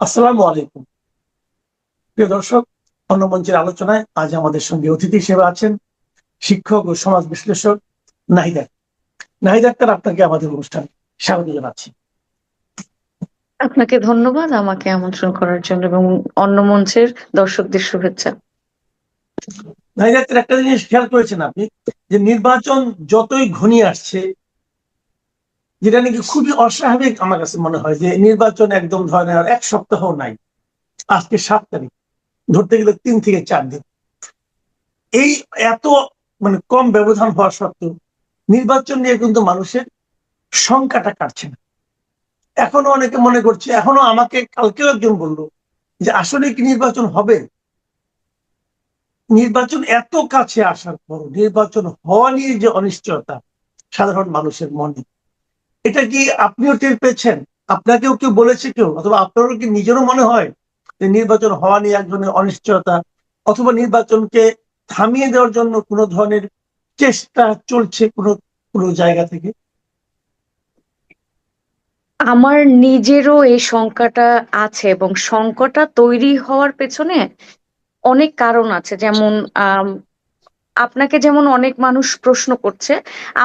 আসসালামু আলাইকুম। প্রিয় দর্শক, অন্য মঞ্চের আলোচনায় আজ আমাদের সঙ্গে অতিথি হিসেবে আছেন শিক্ষক ও সমাজ বিশ্লেষক নাহিদ আক্তার। নাহিদ আক্তার, আপনাকে আমাদের অনুষ্ঠানে স্বাগত জানাচ্ছি। আপনাকে ধন্যবাদ আমাকে আমন্ত্রণ করার জন্য এবং অন্য মঞ্চের দর্শকদের শুভেচ্ছা। নাহিদ আক্তার, একটা জিনিস খেয়াল করেছেন আপনি, যে নির্বাচন যতই ঘনিয়ে আসছে, যেটা নাকি খুবই অস্বাভাবিক আমার কাছে মনে হয়, যে নির্বাচন একদম ধরেন আর এক সপ্তাহ নাই, আজকে 7 তারিখ, ধরতে গেলে 3 থেকে 4 দিন। এই এত কম ব্যবধান হওয়া সত্ত্বেও নির্বাচন নিয়ে কিন্তু মানুষের শঙ্কাটা কাটছে না। এখনো অনেকে মনে করছে, এখনো আমাকে কালকেও একজন বলল যে আসলে কি নির্বাচন হবে। নির্বাচন এত কাছে আসার পর নির্বাচন হওয়া নিয়ে যে অনিশ্চয়তা সাধারণ মানুষের মনে, এটা কি আপনিও টের পেয়েছেন? আপনাকেও কেউ বলেছে, কেউ, অথবা আপনারও কি নিজেরও মনে হয় যে নির্বাচন হওয়া নিয়ে এক ধরনের অনিশ্চয়তা, অথবা নির্বাচনকে থামিয়ে দেওয়ার জন্য কোনো ধরনের চেষ্টা চলছে কোনো কোনো জায়গা থেকে? আমার নিজেরও এই শঙ্কাটা আছে এবং শঙ্কাটা তৈরি হওয়ার পেছনে অনেক কারণ আছে। যেমন আম, আপনাকে যেমন অনেক মানুষ প্রশ্ন করছে,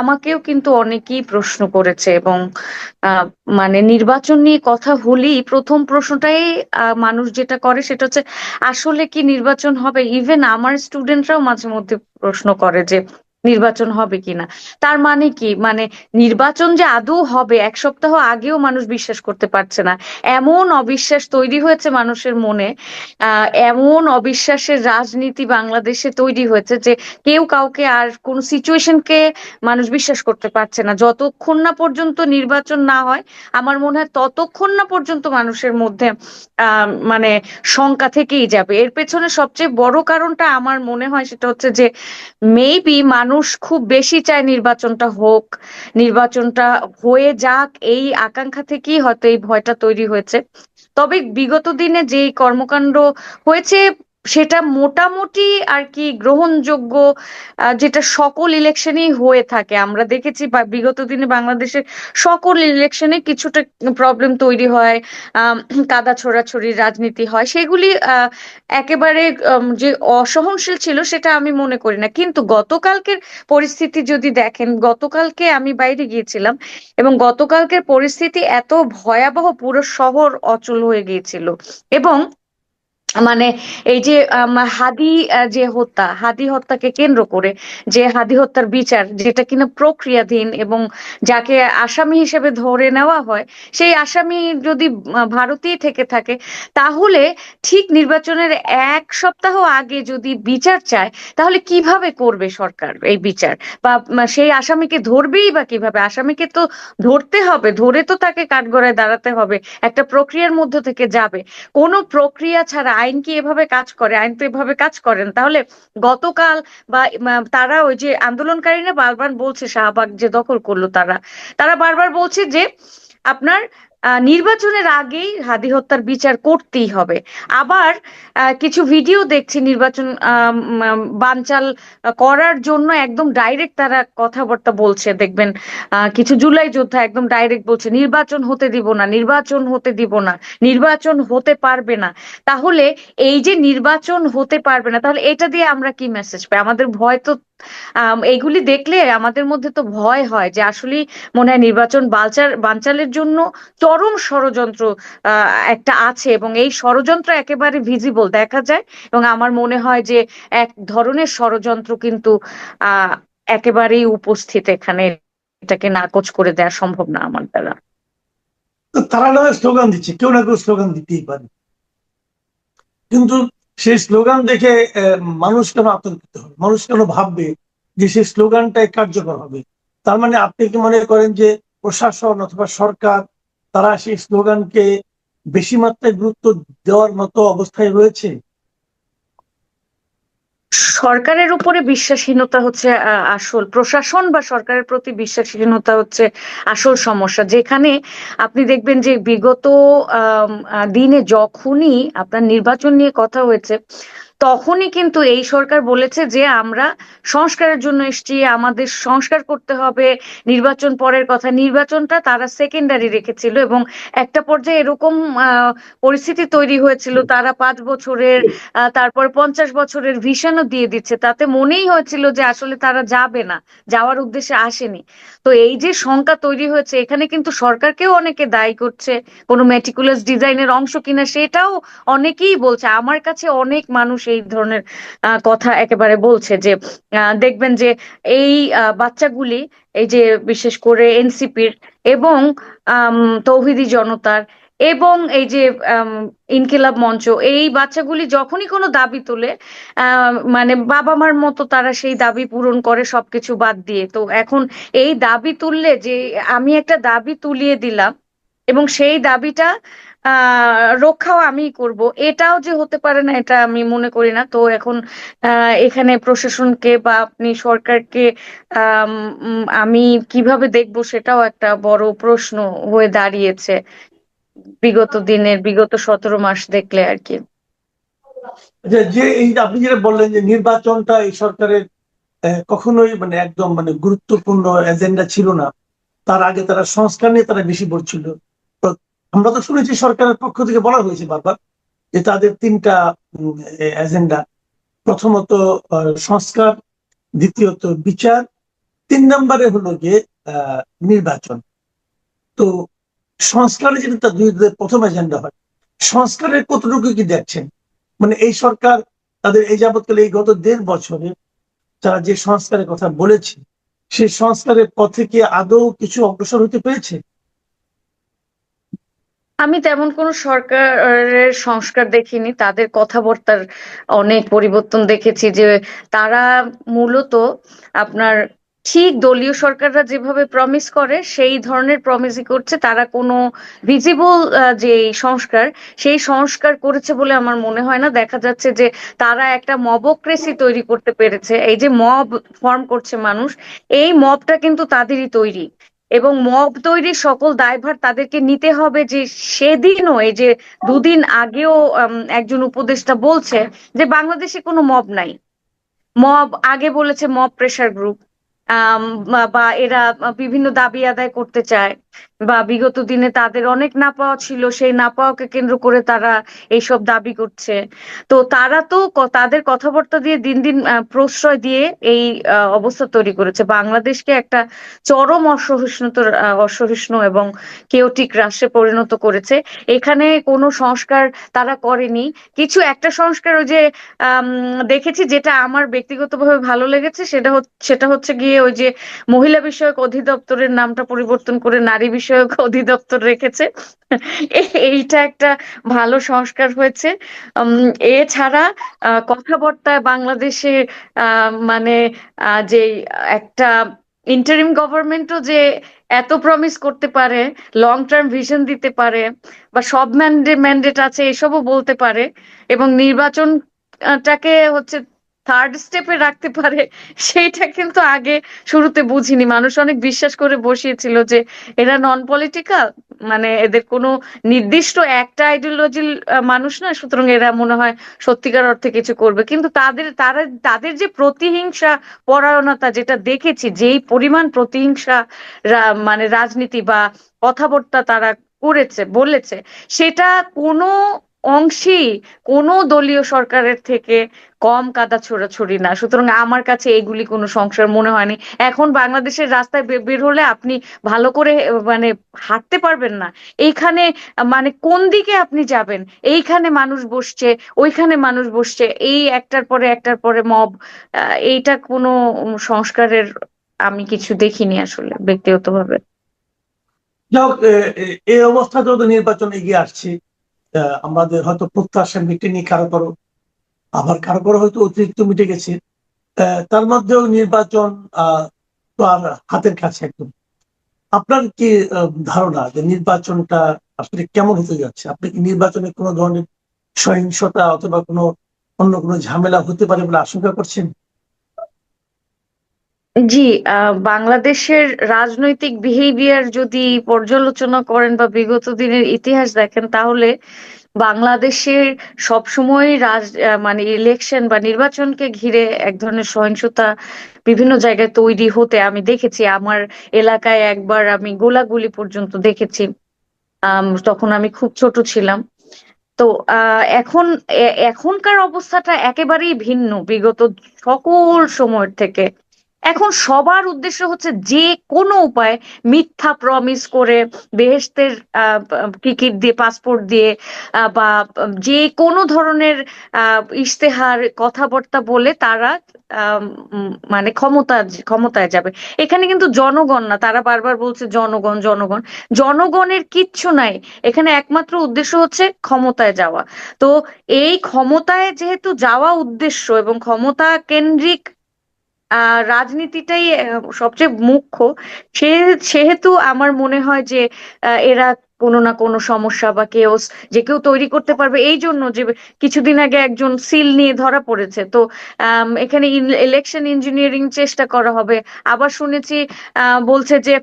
আমাকেও কিন্তু অনেকেই প্রশ্ন করেছে এবং আহ, মানে নির্বাচন নিয়ে কথা হলেই প্রথম প্রশ্নটাই মানুষ যেটা করে সেটা হচ্ছে আসলে কি নির্বাচন হবে। ইভেন আমার স্টুডেন্টরাও মাঝে মধ্যে প্রশ্ন করে যে নির্বাচন হবে কিনা। তার মানে কি, মানে নির্বাচন যে আদৌ হবে এক সপ্তাহ আগেও মানুষ বিশ্বাস করতে পারছে না। এমন অবিশ্বাস তৈরি হয়েছে মানুষের মনে, এমন অবিশ্বাসের রাজনীতি বাংলাদেশে তৈরি হয়েছে যে কেউ কাউকে আর কোন সিচুয়েশনকে মানুষ বিশ্বাস করতে পারছে না। যতক্ষণ না পর্যন্ত নির্বাচন না হয় আমার মনে হয় ততক্ষণ না পর্যন্ত মানুষের মধ্যে মানে শঙ্কা থেকেই যাবে। এর পেছনে সবচেয়ে বড় কারণটা আমার মনে হয় সেটা হচ্ছে যে মেবি মানুষ খুব বেশি চায় নির্বাচনটা হোক, নির্বাচনটা হয়ে যাক, এই আকাঙ্ক্ষা থেকেই হয়তো এই ভয়টা তৈরি হয়েছে। তবে বিগত দিনে যে কর্মকাণ্ড হয়েছে সেটা মোটামুটি আর কি গ্রহণযোগ্য, যেটা সকল ইলেকশনেই হয়ে থাকে। আমরা দেখেছি বা বিগত দিনে বাংলাদেশের সকল ইলেকশনে কিছুটা প্রবলেম তৈরি হয়, আম, কাদা ছোড়াছড়ির রাজনীতি হয়, সেগুলি একেবারে যে অসহনশীল ছিল সেটা আমি মনে করি না। কিন্তু গতকালকের পরিস্থিতি যদি দেখেন, গতকালকে আমি বাইরে গিয়েছিলাম এবং গতকালকের পরিস্থিতি এত ভয়াবহ, পুরো শহর অচল হয়ে গিয়েছিল। এবং মানে এই যে হাদি হত্যাকে কেন্দ্র করে যে হাদি হত্যার বিচার, যেটা কিনা প্রক্রিয়াধীন এবং যাকে আসামি হিসেবে ধরে নেওয়া হয়, সেই আসামি যদি ভারতেই থেকে থাকে, তাহলে ঠিক নির্বাচনের এক সপ্তাহ আগে যদি বিচার চায়, তাহলে কিভাবে করবে সরকার এই বিচার? বা সেই আসামিকে ধরবেই বা কিভাবে? আসামিকে তো ধরতে হবে, ধরে তো তাকে কাঠগড়ায় দাঁড়াতে হবে, একটা প্রক্রিয়ার মধ্য থেকে যাবে। কোনো প্রক্রিয়া ছাড়া আইন কি এভাবে কাজ করে? আইন তো এভাবে কাজ করেন। তাহলে গতকাল বা তারা ওই যে আন্দোলনকারীরা বারবার বলছে, শাহবাগ যে দখল করলো, তারা তারা বারবার বলছে যে আপনার নির্বাচনের আগেই হাদি হত্যার বিচার করতেই হবে। আবার কিছু ভিডিও দেখছি নির্বাচন বানচাল করার জন্য একদম ডাইরেক্ট তারা কথাবার্তা বলছে, দেখবেন কিছু জুলাই যোদ্ধা একদম ডাইরেক্ট বলছে নির্বাচন হতে দিব না, নির্বাচন হতে দিব না, নির্বাচন হতে পারবে না। তাহলে এই যে নির্বাচন হতে পারবে না, তাহলে এটা দিয়ে আমরা কি মেসেজ পাই? আমাদের ভয় তো এইগুলি দেখলে আমাদের মধ্যে তো ভয় হয় যে আসলে মনে হয় নির্বাচন বানচালের জন্য চরম ষড়যন্ত্র একটা আছে এবং এই ষড়যন্ত্র একেবারে ভিজিবল দেখা যায়। এবং আমার মনে হয় যে এক ধরনের ষড়যন্ত্র কিন্তু আহ একেবারেই উপস্থিত এখানে। এটাকে নাকচ করে দেওয়া সম্ভব না আমার দ্বারা। তো তারা না হয় স্লোগান দিচ্ছে, কেউ না কেউ স্লোগান দিতেই পারে, কিন্তু সেই স্লোগান দেখে মানুষ কেন আতঙ্কিত হবে, মানুষ কেন ভাববে যে সেই স্লোগানটাই কার্যকর হবে? তার মানে আপনি কি মনে করেন যে প্রশাসন অথবা সরকার, তারা সেই স্লোগানকে বেশি মাত্রায় গুরুত্ব দেওয়ার মতো অবস্থায় রয়েছে? সরকারের উপরে বিশ্বাসহীনতা হচ্ছে আসল, প্রশাসন বা সরকারের প্রতি বিশ্বাসহীনতা হচ্ছে আসল সমস্যা। যেখানে আপনি দেখবেন যে বিগত দিনে যখনই আপনার নির্বাচন নিয়ে কথা হয়েছে, তখনই কিন্তু এই সরকার বলেছে যে আমরা সংস্কারের জন্য এসেছি, আমাদের সংস্কার করতে হবে, নির্বাচন পরের কথা। নির্বাচনটা তারা সেকেন্ডারি রেখেছিল এবং একটা পর্যায়ে এরকম পরিস্থিতি তৈরি হয়েছিল, তারা 5 বছরের তারপর 50 বছরের ভিশনও দিয়ে দিচ্ছে, তাতে মনেই হয়েছিল যে আসলে তারা যাবে না, যাওয়ার উদ্দেশ্যে আসেনি। তো এই যে শঙ্কা তৈরি হয়েছে, এখানে কিন্তু সরকারকেও অনেকে দায়ী করছে, কোনো মেটিকুলাস ডিজাইনের অংশ কিনা সেটাও অনেকেই বলছে। আমার কাছে অনেক মানুষ এই ধরনের কথা একেবারে বলছে যে দেখবেন যে এই বাচ্চাগুলি, এই যে বিশেষ করে এনসিপির এবং আম, তৌহিদি জনতার এবং এই যে আম, ইনকিলাব মঞ্চ, এই বাচ্চাগুলি যখনই কোনো দাবি তোলে মানে বাবা মার মতো তারা সেই দাবি পূরণ করে সবকিছু বাদ দিয়ে। তো এখন এই দাবি তুললে যে আমি একটা দাবি তুলিয়ে দিলাম এবং সেই দাবিটা রক্ষাও আমি করব, এটাও যে হতে পারে না এটা আমি মনে করি না। তো এখন এখানে প্রশাসনকে বা আপনি সরকারকে আমি কিভাবে দেখবো সেটাও একটা বড় প্রশ্ন হয়ে দাঁড়িয়েছে বিগত দিনের, বিগত 17 মাস দেখলে আর কি। যে যে এই যে আপনি যেটা বললেন যে নির্বাচনটা এই সরকারের কখনোই মানে একদম মানে গুরুত্বপূর্ণ এজেন্ডা ছিল না, তার আগে তারা সংস্কার নিয়ে তারা বেশি বলছিল। তো আমরা তো শুনেছি সরকারের পক্ষ থেকে বলা হয়েছে বারবার যে তাদের তিনটা এজেন্ডা। প্রথমত সংস্কার, দ্বিতীয়ত বিচার, 3 নম্বরে হলো গিয়ে নির্বাচন। তো সংস্কারের যেটা তার প্রথম এজেন্ডা হয়, সংস্কারের কতটুকু কি দেখছেন? মানে এই সরকার তাদের এই যাবৎকালে এই গত 1.5 বছরে তারা যে সংস্কারের কথা বলেছে, সেই সংস্কারের পথে কি আদৌ কিছু অগ্রসর হতে পেরেছে? আমি তেমন কোনো সরকারের সংস্কার দেখিনি, তাদের কথাবার্তার অনেক পরিবর্তন দেখেছি যে তারা মূলত আপনার ঠিক দলীয় সরকাররা যেভাবে প্রমিস করে সেই ধরনের প্রমিসই করছে। তারা কোনো ভিজিবল যে সংস্কার, সেই সংস্কার করেছে বলে আমার মনে হয় না। দেখা যাচ্ছে যে তারা একটা মবক্রেসি তৈরি করতে পেরেছে, এই যে মব ফর্ম করছে মানুষ, এই মবটা কিন্তু তাদেরই তৈরি এবং মব তৈরির সকল দায়ভার তাদেরকে নিতে হবে। যে সেদিনও এই যে 2 দিন আগেও একজন উপদেষ্টা বলছে যে বাংলাদেশে কোনো মব নাই। মব আগে বলেছে মব প্রেসার গ্রুপ, বা এরা বিভিন্ন দাবি আদায় করতে চায়, বা বিগত দিনে তাদের অনেক না পাওয়া ছিল, সেই না পাওয়াকে কেন্দ্র করে তারা এইসব দাবি করছে। তো তারা তো তাদের কথাবার্তা দিয়ে দিন দিন প্রশ্রয় দিয়ে এই অবস্থা তৈরি করেছে, বাংলাদেশকে একটা চরম অসহিষ্ণু এবং কেওটিক রাষ্ট্রে পরিণত করেছে। এখানে কোনো সংস্কার তারা করেনি। কিছু একটা সংস্কার ওই যে আম, দেখেছি, যেটা আমার ব্যক্তিগতভাবে ভালো লেগেছে, সেটা হচ্ছে গিয়ে ওই যে মহিলা বিষয়ক অধিদপ্তরের নামটা পরিবর্তন করে নারী বিষয়ক অধিদপ্তর রেখেছে। এইটা একটা ভালো সংস্কার হয়েছে। এছাড়া কথাবার্তায় বাংলাদেশে মানে যে একটা ইন্টারিম গভর্নমেন্টও যে এত প্রমিস করতে পারে, লং টার্ম ভিশন দিতে পারে, বা সব ম্যান্ডেট আছে এসবও বলতে পারে, এবং নির্বাচনটাকে হচ্ছে থার্ড স্টেপে রাখতে পারে, সেইটা কিন্তু আগে শুরুতে বুঝিনি। মানুষ অনেক বিশ্বাস করে বসিয়েছিল যে এরা নন পলিটিক্যাল, মানে এদের কোনো নির্দিষ্ট একটা আইডিওলজির মানুষ না, সুতরাং এরা মনে হয় সত্যিকার অর্থে কিছু করবে। কিন্তু তাদের যে প্রতিহিংসা পরায়ণতা যেটা দেখেছি, যেই পরিমাণ প্রতিহিংসা মানে রাজনীতি বা কথাবার্তা তারা করেছে বলেছে, সেটা কোনো অংশেই কোনো দলীয় সরকারের থেকে কম কাদা ছোড়াছুড়ি না। সুতরাং আমার কাছে এগুলি কোনো সংশয় মনে হয়নি। এখন বাংলাদেশের রাস্তায় বের হলে আপনি ভালো করে মানে হাঁটতে পারবেন না। এইখানে মানে কোন দিকে আপনি যাবেন, এইখানে মানুষ বসছে, ওইখানে মানুষ বসছে, এই একটার পরে মব। এইটা কোনো সংস্কারের আমি কিছু দেখিনি আসলে ব্যক্তিগতভাবে। যাই হোক, এই অবস্থাতেও তো নির্বাচন এগিয়ে আসছে। আমাদের হয়তো প্রত্যাশা মিটেনি কারো কারো, আবার কারো কারো হয়তো অতিরিক্ত মিটে গেছে। তার মধ্যেও নির্বাচন তো আর হাতের কাছে একদম। আপনার কি ধারণা যে নির্বাচনটা আসলে কেমন হতে যাচ্ছে? আপনি কি নির্বাচনে কোনো ধরনের সহিংসতা অথবা কোনো অন্য কোনো ঝামেলা হতে পারে বলে আশঙ্কা করছেন? জি, বাংলাদেশের রাজনৈতিক বিহেভিয়ার যদি পর্যালোচনা করেন বা বিগত দিনের ইতিহাস দেখেন, তাহলে বাংলাদেশের সবসময় মানে ইলেকশন বা নির্বাচনকে ঘিরে এক ধরনের সহিংসতা বিভিন্ন জায়গায় তৈরি হতে আমি দেখেছি। আমার এলাকায় একবার আমি গোলাগুলি পর্যন্ত দেখেছি। তখন আমি খুব ছোট ছিলাম। তো এখন এখনকার অবস্থাটা একেবারেই ভিন্ন বিগত সকল সময়ের থেকে। এখন সবার উদ্দেশ্য হচ্ছে যে কোনো উপায়ে মিথ্যা প্রমিস করে বেহেশতের টিকিট দিয়ে, পাসপোর্ট দিয়ে, বা যে কোনো ধরনের ইশতেহার কথাবার্তা বলে তারা মানে ক্ষমতায় যাবে। এখানে কিন্তু জনগণ না, তারা বারবার বলছে জনগণ জনগণ, জনগণের কিচ্ছু নাই। এখানে একমাত্র উদ্দেশ্য হচ্ছে ক্ষমতায় যাওয়া। তো এই ক্ষমতায় যেহেতু যাওয়া উদ্দেশ্য এবং ক্ষমতা কেন্দ্রিক রাজনীতিটাই সবচেয়ে মুখ্য, সে সেহেতু আমার মনে হয় যে এরা কোনো না কোনো সমস্যা বা কেওস যে কেউ তৈরি করতে পারবে, এই জন্য যে কিছুদিন আগে একজন সিল নিয়ে ধরা পড়েছে। তো এখানে ইলেকশন ইঞ্জিনিয়ারিং চেষ্টা করা হবে। আবার শুনেছি বলছে যে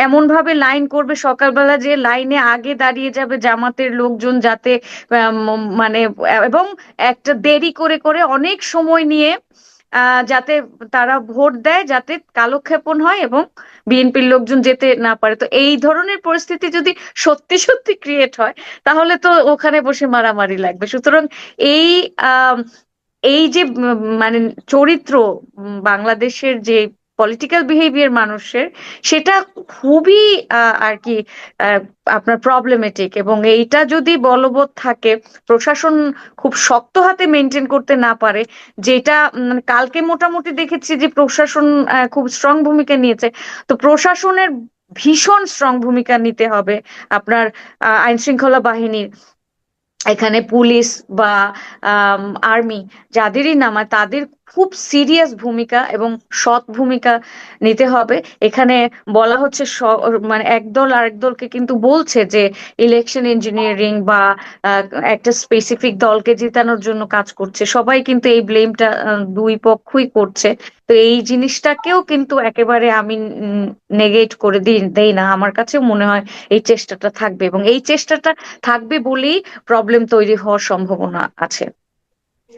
এমন ভাবে লাইন করবে, সকালবেলা যে লাইনে আগে দাঁড়িয়ে যাবে জামাতের লোকজন, যাতে মানে এবং একটা দেরি করে করে অনেক সময় নিয়ে যাতে তারা ভোট দেয়, যাতে কালক্ষেপণ হয় এবং বিএনপির লোকজন যেতে না পারে। তো এই ধরনের পরিস্থিতি যদি সত্যি সত্যি ক্রিয়েট হয়, তাহলে তো ওখানে বসে মারামারি লাগবে। সুতরাং এই আহ এই যে মানে চরিত্র, বাংলাদেশের যে পলিটিক্যাল বিহেভিয়ার মানুষের, সেটা খুবই আর কি আহ, আপনার প্রবলেমেটিক। এবং এইটা যদি বলবৎ থাকে, প্রশাসন খুব শক্ত হাতে মেনটেন করতে না পারে, যেটা কালকে মোটামুটি দেখেছি যে প্রশাসন খুব স্ট্রং ভূমিকা নিয়েছে। তো প্রশাসনের ভীষণ স্ট্রং ভূমিকা নিতে হবে আপনার, আইন শৃঙ্খলা বাহিনীর, এখানে পুলিশ বা আর্মি, যাদেরই নামায় তাদের খুব সিরিয়াস ভূমিকা এবং সৎ ভূমিকা নিতে হবে। এখানে বলা হচ্ছে মানে একদল আরেক দলকে কিন্তু বলছে যে ইলেকশন ইঞ্জিনিয়ারিং বা আহ, একটা স্পেসিফিক দলকে জেতানোর জন্য কাজ করছে। সবাই কিন্তু এই ব্লেমটা দুই পক্ষই করছে। তো এই জিনিসটাকেও কিন্তু একেবারে আমি নেগেট করে দেই না। আমার কাছেও মনে হয় এই চেষ্টাটা থাকবে, এবং এই চেষ্টাটা থাকবে বলেই প্রবলেম তৈরি হওয়ার সম্ভাবনা আছে।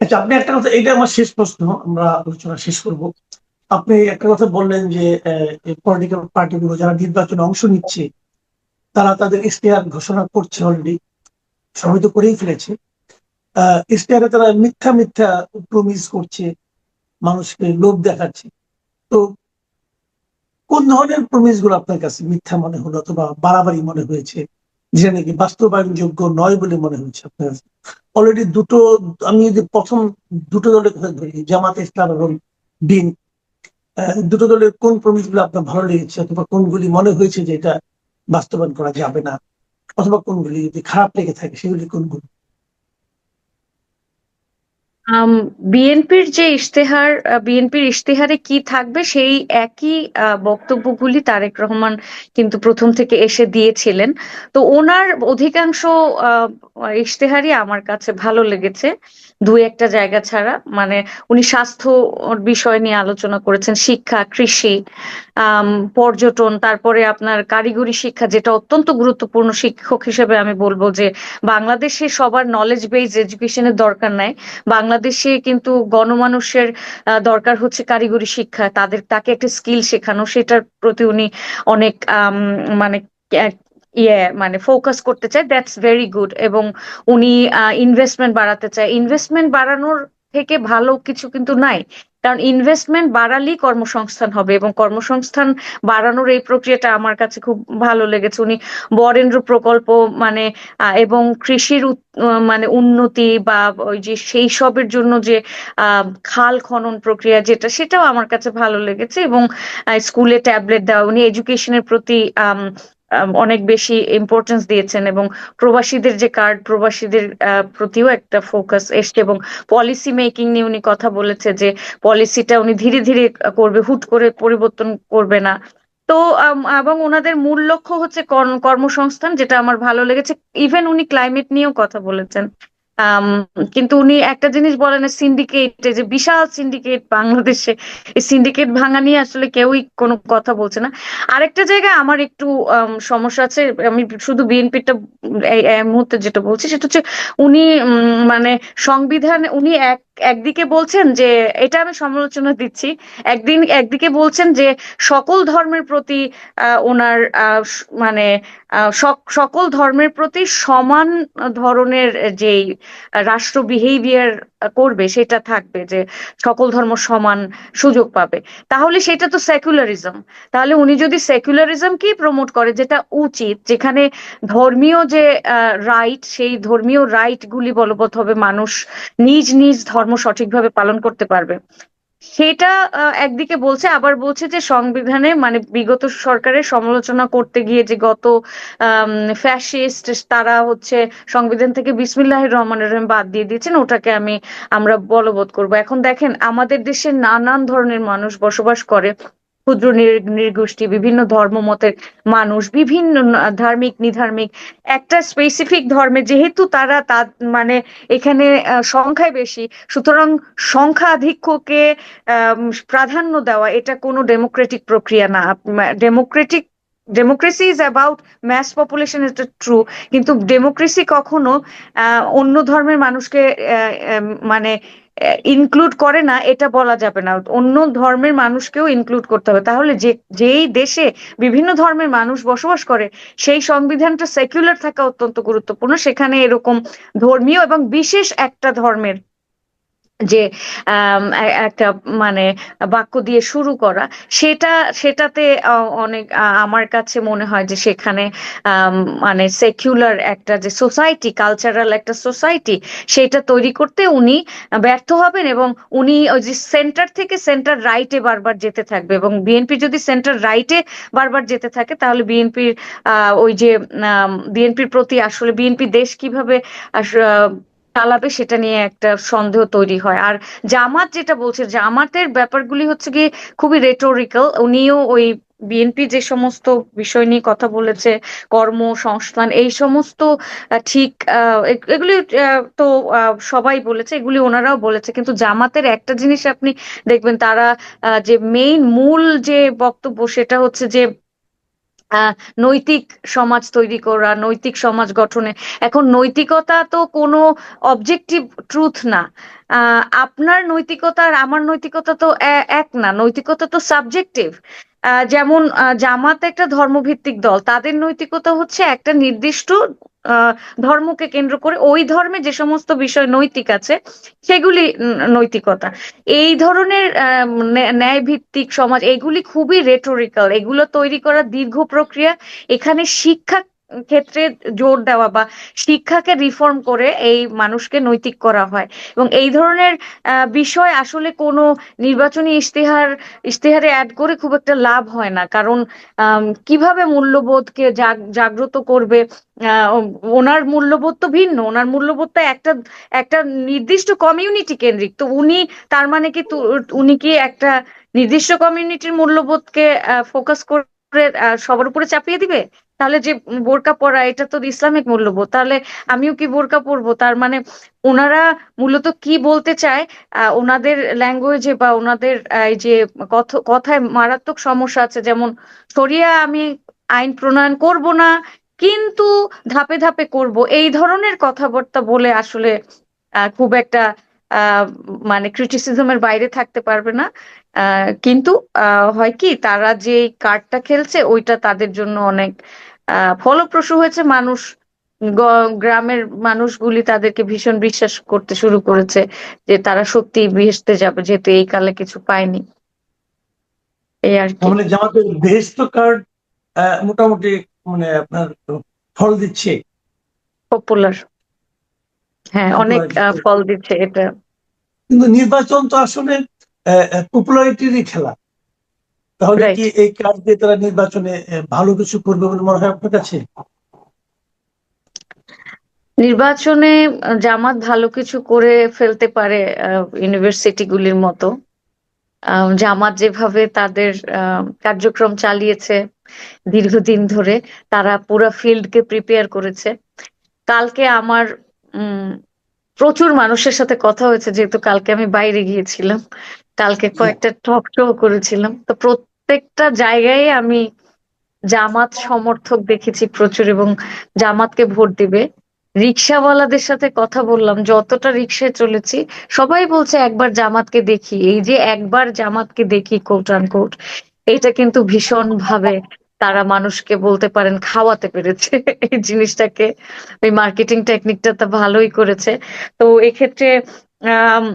আচ্ছা, আপনি একটা কথা, এটা আমার শেষ প্রশ্ন, আমরা আলোচনা শেষ করব। আপনি একটা কথা বললেন যে পলিটিক্যাল পার্টিগুলো যারা নির্বাচনে অংশ নিচ্ছে তারা তাদের ইশতেহার ঘোষণা করছে অলরেডি, সবাই তো করেই ফেলেছে। ইশতেহারে তারা মিথ্যা মিথ্যা প্রমিস করছে, মানুষকে লোভ দেখাচ্ছে। তো কোন ধরনের প্রমিস গুলো আপনার কাছে মিথ্যা মনে হলো অথবা বাড়াবাড়ি মনে হয়েছে, যেটা নাকি বাস্তবায়নযোগ্য নয় বলে মনে হয়েছে আপনার কাছে? অলরেডি দুটো, আমি যদি প্রথম দুটো দলের কথা ধরি, জামাত ইসলাম এবং বিএন, দুটো দলের কোন প্রমিস গুলো আপনার ভালো লেগেছে, অথবা কোনগুলি মনে হয়েছে যে এটা বাস্তবায়ন করা যাবে না, অথবা কোনগুলি যদি খারাপ লেগে থাকে সেগুলি কোনগুলি? আম বিএনপির যে ইশতেহার, বিএনপির ইশতেহারে কি থাকবে সেই একই বক্তব্যগুলি তারেক রহমান কিন্তু প্রথম থেকে এসে দিয়েছিলেন। তো ওনার অধিকাংশ আহ, ইশতেহারই আমার কাছে ভালো লেগেছে, দুই একটা জায়গা ছাড়া। মানে উনি স্বাস্থ্য বিষয় নিয়ে আলোচনা করেছেন, শিক্ষা, কৃষি, আম, পর্যটন, তারপরে আপনার কারিগরি শিক্ষা, যেটা অত্যন্ত গুরুত্বপূর্ণ। শিক্ষক হিসেবে আমি বলবো যে বাংলাদেশে সবার নলেজ বেসড এডুকেশনের দরকার নাই। বাংলাদেশে কিন্তু গণমানুষের দরকার হচ্ছে কারিগরি শিক্ষা, তাকে একটা স্কিল শেখানো, সেটার প্রতি উনি অনেক মানে আহ, মানে ফোকাস করতে চায়। That's very good. এবং উনি ইনভেস্টমেন্ট বাড়াতে চায়। ইনভেস্টমেন্ট বাড়ানোর থেকে ভালো কিছু কিন্তু নাই, কারণ ইনভেস্টমেন্ট বাড়ালেই কর্মসংস্থান হবে, এবং কর্মসংস্থান বাড়ানোর এই প্রক্রিয়াটা আমার কাছে খুব ভালো লেগেছে। উনি বরেন্দ্র প্রকল্প মানে এবং কৃষির মানে উন্নতি বা ওই যে সেই সবের জন্য যে খাল খনন প্রক্রিয়া যেটা, সেটাও আমার কাছে ভালো লেগেছে। এবং স্কুলে ট্যাবলেট দেওয়া, উনি এডুকেশনের প্রতি অনেক বেশি ইম্পর্টেন্স দিয়েছেন। এবং প্রবাসীদের যে কার্ড, প্রবাসীদের প্রতিও একটা ফোকাস এসছে। এবং পলিসি মেকিং নিয়ে উনি কথা বলেছে যে পলিসিটা উনি ধীরে ধীরে করবে, হুট করে পরিবর্তন করবে না। তো এবং ওনাদের মূল লক্ষ্য হচ্ছে কর্মসংস্থান, যেটা আমার ভালো লেগেছে। ইভেন উনি ক্লাইমেট নিয়েও কথা বলেছেন। আম, কিন্তু উনি একটা জিনিস বলেন, সিন্ডিকেট, যে বিশাল সিন্ডিকেট বাংলাদেশে, এই সিন্ডিকেট ভাঙা নিয়ে আসলে কেউই কোনো কথা বলছে না। আরেকটা জায়গায় আমার একটু সমস্যা আছে, আমি শুধু বিএনপিটা এই মুহূর্তে যেটা বলছি সেটা হচ্ছে উনি মানে সংবিধান উনি একদিকে বলছেন যে, এটা আমি সমালোচনা দিচ্ছি, একদিকে বলছেন যে সকল ধর্মের প্রতি ওনার মানে সকল ধর্মের প্রতি সমান ধরনের যেই রাষ্ট্র বিহেভিয়ার করবে সেটা থাকবে, যে সকল ধর্ম সমান সুযোগ পাবে। তাহলে সেটা তো সেকুলারিজম। তাহলে উনি যদি সেকুলারিজমকেই প্রমোট করে, যেটা উচিত, যেখানে ধর্মীয় যে রাইট, সেই ধর্মীয় রাইট গুলি বলবৎ হবে, মানুষ নিজ নিজ ধর্ম সঠিকভাবে পালন করতে পারবে, সেটা একদিকে বলছে। আবার বলছে যে সংবিধানে, মানে বিগত সরকারের সমালোচনা করতে গিয়ে যে গত ফ্যাসিস্ট তারা হচ্ছে সংবিধান থেকে বিসমিল্লাহির রহমানির রহিম বাদ দিয়ে দিয়েছেন, ওটাকে আমরা বলবৎ করব। এখন দেখেন, আমাদের দেশে নানান ধরনের মানুষ বসবাস করে, ক্ষুদ্র নৃগোষ্ঠী, বিভিন্ন ধর্মমতের মানুষ, বিভিন্ন ধার্মিক নিধার্মিক, একটা স্পেসিফিক ধর্মে যেহেতু তারা মানে এখানে সংখ্যায় বেশি, সুতরাং সংখ্যাধিক্যকে আম, প্রাধান্য দেওয়া এটা কোনো ডেমোক্রেটিক প্রক্রিয়া না। Democracy is about mass population, এটা ট্রু, কিন্তু ডেমোক্রেসি কখনো অন্য ধর্মের মানুষকে মানে ইনক্লুড করে না, এটা বলা যাবে না। অন্য ধর্মের মানুষকেও ইনক্লুড করতে হবে। তাহলে যেই দেশে বিভিন্ন ধর্মের মানুষ বসবাস করে, সেই সংবিধানটা সেকুলার থাকা অত্যন্ত গুরুত্বপূর্ণ। সেখানে এরকম ধর্মীয় এবং বিশেষ একটা ধর্মের যে একটা মানে বাক্য দিয়ে শুরু করা, সেটা সেটাতে অনেক আমার কাছে মনে হয় যে সেখানে আম, মানে সেকুলার একটা যে সোসাইটি, কালচারাল একটা সোসাইটি, সেটা তৈরি করতে উনি ব্যর্থ হবেন। এবং উনি ওই যে সেন্টার থেকে সেন্টার রাইটে বারবার যেতে থাকবে, এবং বিএনপি যদি সেন্টার রাইটে বারবার যেতে থাকে, তাহলে বিএনপির ওই যে বিএনপির প্রতি আসলে বিএনপি দেশ কিভাবে চালাবে সেটা নিয়ে একটা সন্দেহ তৈরি হয়। আর জামাত যেটা বলছে, জামাতের ব্যাপারগুলি হচ্ছে গিয়ে খুবই রেটোরিক্যাল। উনিও ওই বিএনপি যে সমস্ত বিষয় নিয়ে কথা বলেছে, কর্মসংস্থান, এই সমস্ত ঠিক এগুলি তো সবাই বলেছে, এগুলি ওনারাও বলেছে, কিন্তু জামাতের একটা জিনিস আপনি দেখবেন, তারা যে মেইন মূল যে বক্তব্য সেটা হচ্ছে যে আহ নৈতিক সমাজ তৈরি করা, নৈতিক সমাজ গঠনে। এখন নৈতিকতা তো কোনো অবজেক্টিভ ট্রুথ না। আপনার নৈতিকতা আর আমার নৈতিকতা তো এক না, নৈতিকতা তো সাবজেক্টিভ। যেমন জামাত একটা ধর্মভিত্তিক দল, তাদের নৈতিকতা হচ্ছে একটা নির্দিষ্ট আহ ধর্মকে কেন্দ্র করে ওই ধর্মে যে সমস্ত বিষয় নৈতিক আছে সেগুলি নৈতিকতা। এই ধরনের ন্যায় ভিত্তিক সমাজ, এগুলি খুবই রেটোরিক্যাল, এগুলো তৈরি করা দীর্ঘ প্রক্রিয়া। এখানে শিক্ষা ক্ষেত্রে জোর দেওয়া বা শিক্ষাকে রিফর্ম করে এই মানুষকে নৈতিক করা হয়। এবং এই ধরনের বিষয় আসলে কোনো নির্বাচনী ইশতেহারে অ্যাড করে খুব একটা লাভ হয় না, কারণ কিভাবে মূল্যবোধকে জাগ্রত করবে? ওনার মূল্যবোধ তো ভিন্ন, ওনার মূল্যবোধটা একটা একটা নির্দিষ্ট কমিউনিটি কেন্দ্রিক। তো উনি, তার মানে কি উনি কি একটা নির্দিষ্ট কমিউনিটির মূল্যবোধকে ফোকাস করে সবার উপরে চাপিয়ে দিবে? তাহলে যে বোরকা পরা, এটা তো ইসলামিক মূল্যবোধ, তাহলে আমিও কি বোরকা পরবো? তার মানে ওনারা মূলত কি বলতে চায়, ওনাদের ল্যাঙ্গুয়েজে বা ওনাদের এই যে কথায় মারাত্মক সমস্যা আছে। যেমন শরিয়া আমি আইন প্রণয়ন করব না, কিন্তু ধাপে ধাপে করব, এই ধরনের কথাবার্তা বলে আসলে খুব একটা আহ মানে ক্রিটিসিজমের বাইরে থাকতে পারবে না। কিন্তু হয় কি, তারা যে কার্ডটা খেলছে ওইটা তাদের জন্য অনেক ফলপ্রসূ হয়েছে। মানুষ, গ্রামের মানুষগুলি তাদেরকে ভীষণ বিশ্বাস করতে শুরু করেছে যে তারা সত্যি ভেস্তে যাবে, যেহেতু এই কালে কিছু পায়নি। এই আর কি। মানে জামাতের বেহেশত কার্ড মোটামুটি মানে আপনার ফল দিচ্ছে, পপুলার, হ্যাঁ, অনেক পপুলারিটি। ফল দিচ্ছে এটা। কিন্তু নির্বাচন তো আসলে পপুলারিটিরই খেলা। তাহলে রাইট। কি এই কার্ড দিয়ে তারা নির্বাচনে ভালো কিছু করবে বলে মনে হয় আপনার কাছে? নির্বাচনে জামাত ভালো কিছু করে ফেলতে পারে, ইউনিভার্সিটি গুলির মতো। জামাত যেভাবে তাদের কার্যক্রম চালিয়েছে দীর্ঘদিন ধরে, তারা পুরো ফিল্ডকে প্রিপেয়ার করেছে। কালকে আমার প্রচুর মানুষের সাথে কথা হয়েছে, যেহেতু কালকে আমি বাইরে গিয়েছিলাম, কালকে জি। কয়েকটা টক শো করেছিলাম, তো প্রত্যেকটা জায়গায় আমি জামাত সমর্থক দেখেছি প্রচুর, এবং জামাতকে ভোট দিবে। রিক্সাওয়ালাদের সাথে কথা বললাম, যতটা রিক্সায় চলেছি সবাই বলছে একবার জামাতকে দেখি। এই যে একবার জামাতকে দেখি কোট আনকোট, এটা কিন্তু ভীষণ ভাবে তারা মানুষকে বলতে পারেন খাওয়াতে পেরেছে এই জিনিসটাকে। ওই মার্কেটিং টেকনিকটা তো ভালোই করেছে। তো এক্ষেত্রে আম,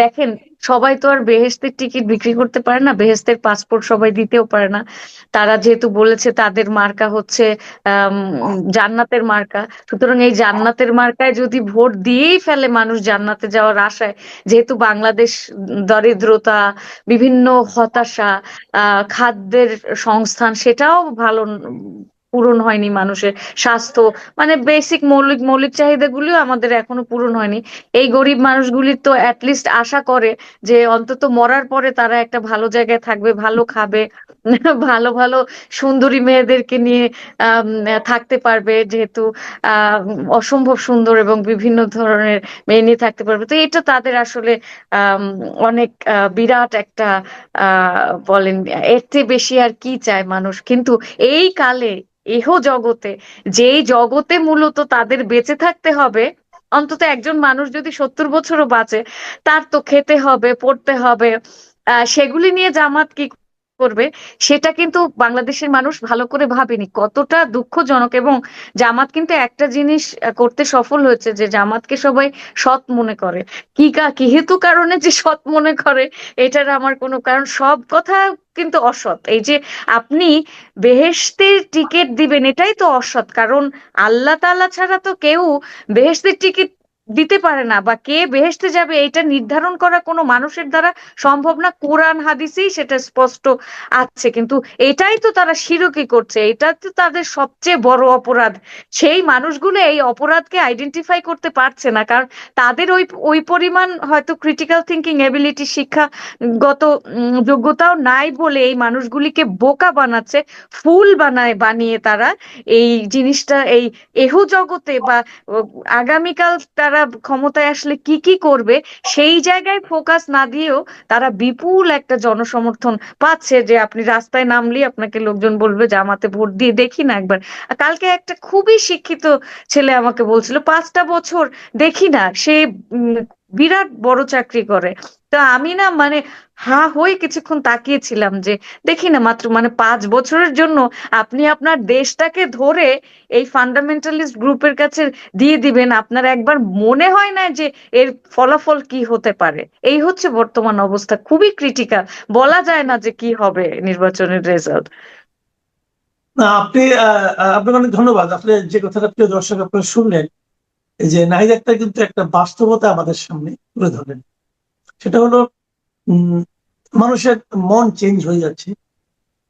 দেখেন, সবাই তো আর বেহেশতের টিকিট বিক্রি করতে পারে না, বেহেশতের পাসপোর্ট সবাই দিতেও পারে না। তারা যেহেতু বলেছে তাদের মার্কা হচ্ছে আম, জান্নাতের মার্কা, সুতরাং এই জান্নাতের মার্কায় যদি ভোট দিয়েই ফেলে মানুষ জান্নাতে যাওয়ার আশায়, যেহেতু বাংলাদেশ দরিদ্রতা, বিভিন্ন হতাশা, খাদ্যের সংস্থান সেটাও ভালো পূরণ হয়নি মানুষের, স্বাস্থ্য, মানে বেসিক মৌলিক মৌলিক চাহিদাগুলিও আমাদের এখনো পূরণ হয়নি। এই গরিব মানুষগুলি তো অ্যাটলিস্ট আশা করে যে অন্তত মরার পরে তারা একটা ভালো জায়গায় থাকবে, ভালো খাবে, ভালো ভালো সুন্দরী মেয়েদেরকে নিয়ে থাকতে পারবে, যেহেতু আহ অসম্ভব সুন্দর এবং বিভিন্ন ধরনের মেয়ে নিয়ে থাকতে পারবে। তো এটা তাদের আসলে আম, অনেক বিরাট একটা বলেন, এর চেয়ে বেশি আর কি চায় মানুষ। কিন্তু এই কালে, এহ জগতে, যেই জগতে মূলত তাদের বেঁচে থাকতে হবে, অন্তত একজন মানুষ যদি 70 বছরও বাঁচে, তার তো খেতে হবে, পড়তে হবে। সেগুলি নিয়ে জামাত কি করবে, সেটা কিন্তু বাংলাদেশের মানুষ ভালো করে ভাবেনি, কতটা দুঃখজনক। এবং জামাত কিন্তু একটা জিনিস করতে সফল হয়েছে, যে জামাতকে সবাই সৎ মনে করে। কিহেতু কারণে যে সৎ মনে করে, এটার আমার কোনো কারণ, সব কথা কিন্তু অসৎ। এই যে আপনি বেহেশতের টিকিট দিবেন, এটাই তো অসৎ, কারণ আল্লাহ তাআলা ছাড়া তো কেউ বেহেশতের টিকিট দিতে পারে না, বা কে বেহেশতে যাবে এটা নির্ধারণ করা কোনো মানুষের দ্বারা সম্ভব না। কোরআন হাদিসেই সেটা স্পষ্ট আছে। কিন্তু এটাই তো তারা শিরকি করছে, এটা তো তাদের সবচেয়ে বড় অপরাধ। সেই মানুষগুলো এই অপরাধকে আইডেন্টিফাই করতে পারছে না, কারণ তাদের ওই ওই পরিমাণ হয়তো ক্রিটিক্যাল থিঙ্কিং এবিলিটি, শিক্ষাগত যোগ্যতাও নাই বলে এই মানুষগুলিকে বোকা বানাচ্ছে, ফুল বানিয়ে তারা এই জিনিসটা, এই এহ জগতে বা ও, আগামীকাল তারা ক্ষমতায় আসলে কি কি করবে সেই জায়গায় ফোকাস না দিয়েও তারা বিপুল একটা জনসমর্থন পাচ্ছে, যে আপনি রাস্তায় নামলেই আপনাকে লোকজন বলবে জামাতে ভোট দিয়ে দেখি না একবার। কালকে একটা খুবই শিক্ষিত ছেলে আমাকে বলছিল, 5টা বছর দেখি না সে উম, বিরাট বড় চাকরি করে। তো আমি না মানে হা হয়ে কিছুক্ষণ তাকিয়েছিলাম, যে দেখি না, মাত্র মানে 5 বছরের জন্য আপনি আপনার দেশটাকে ধরে এই ফান্ডামেন্টালিস্ট গ্রুপের কাছে দিয়ে দিবেন, আপনার একবার মনে হয় না যে এর ফলাফল কি হতে পারে? এই হচ্ছে বর্তমান অবস্থা, খুবই ক্রিটিক্যাল। বলা যায় না যে কি হবে নির্বাচনের রেজাল্ট। না, আপনাকে অনেক ধন্যবাদ। আপনি যে কথাটা প্রিয় দর্শক আপনারা শুনলেন, এই যে নাহিদ আক্তার কিন্তু একটা বাস্তবতা আমাদের সামনে তুলে ধরলেন। সেটা হলো উম মানুষের মন চেঞ্জ হয়ে যাচ্ছে,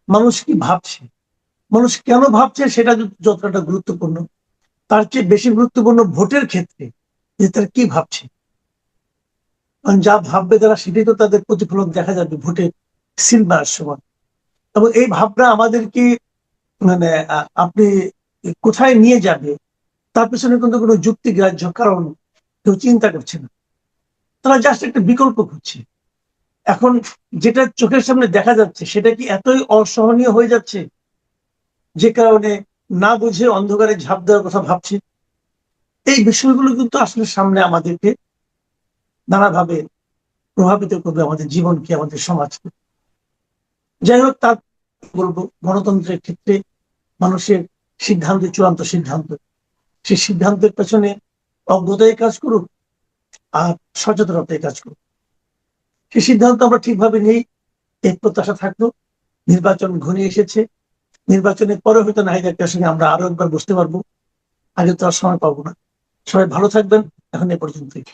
মানুষ কি ভাবছে, মানুষ কেন ভাবছে সেটা যতটা গুরুত্বপূর্ণ, তার চেয়ে বেশি গুরুত্বপূর্ণ ভোটের ক্ষেত্রে যে তারা কি ভাবছে। কারণ যা ভাববে তারা সেটাই তো তাদের প্রতিফলন দেখা যাবে ভোটে সিল মারার সময়। এবং এই ভাবনা আমাদেরকে মানে আপনি কোথায় নিয়ে যাবে তার পেছনে কিন্তু কোনো যুক্তিগ্রাহ্য কারণ কেউ চিন্তা করছে না, তারা জাস্ট একটা বিকল্প খুঁজছে। এখন যেটা চোখের সামনে দেখা যাচ্ছে সেটা কি এতই অসহনীয় হয়ে যাচ্ছে যে কারণে না বুঝে অন্ধকারে ঝাঁপ দেওয়ার কথা ভাবছে। এই বিষয়গুলো কিন্তু আসলে সামনে আমাদেরকে নানাভাবে প্রভাবিত করবে, আমাদের জীবনকে, আমাদের সমাজকে। যাই হোক, তার বলবো গণতন্ত্রের ক্ষেত্রে মানুষের সিদ্ধান্ত চূড়ান্ত সিদ্ধান্ত, সেই সিদ্ধান্তের পেছনে অজ্ঞতায় কাজ করুক আর সচেতনতায় কাজ করুক। সেই সিদ্ধান্ত আমরা ঠিকভাবে নেই, এই প্রত্যাশা থাকলো। নির্বাচন ঘনিয়ে এসেছে, নির্বাচনের পরে হয়তো নাহিদ আক্তার সঙ্গে আমরা আরো একবার বসতে পারবো, আগে তো আর সময় পাবো না। সবাই ভালো থাকবেন, এখন এ পর্যন্তই।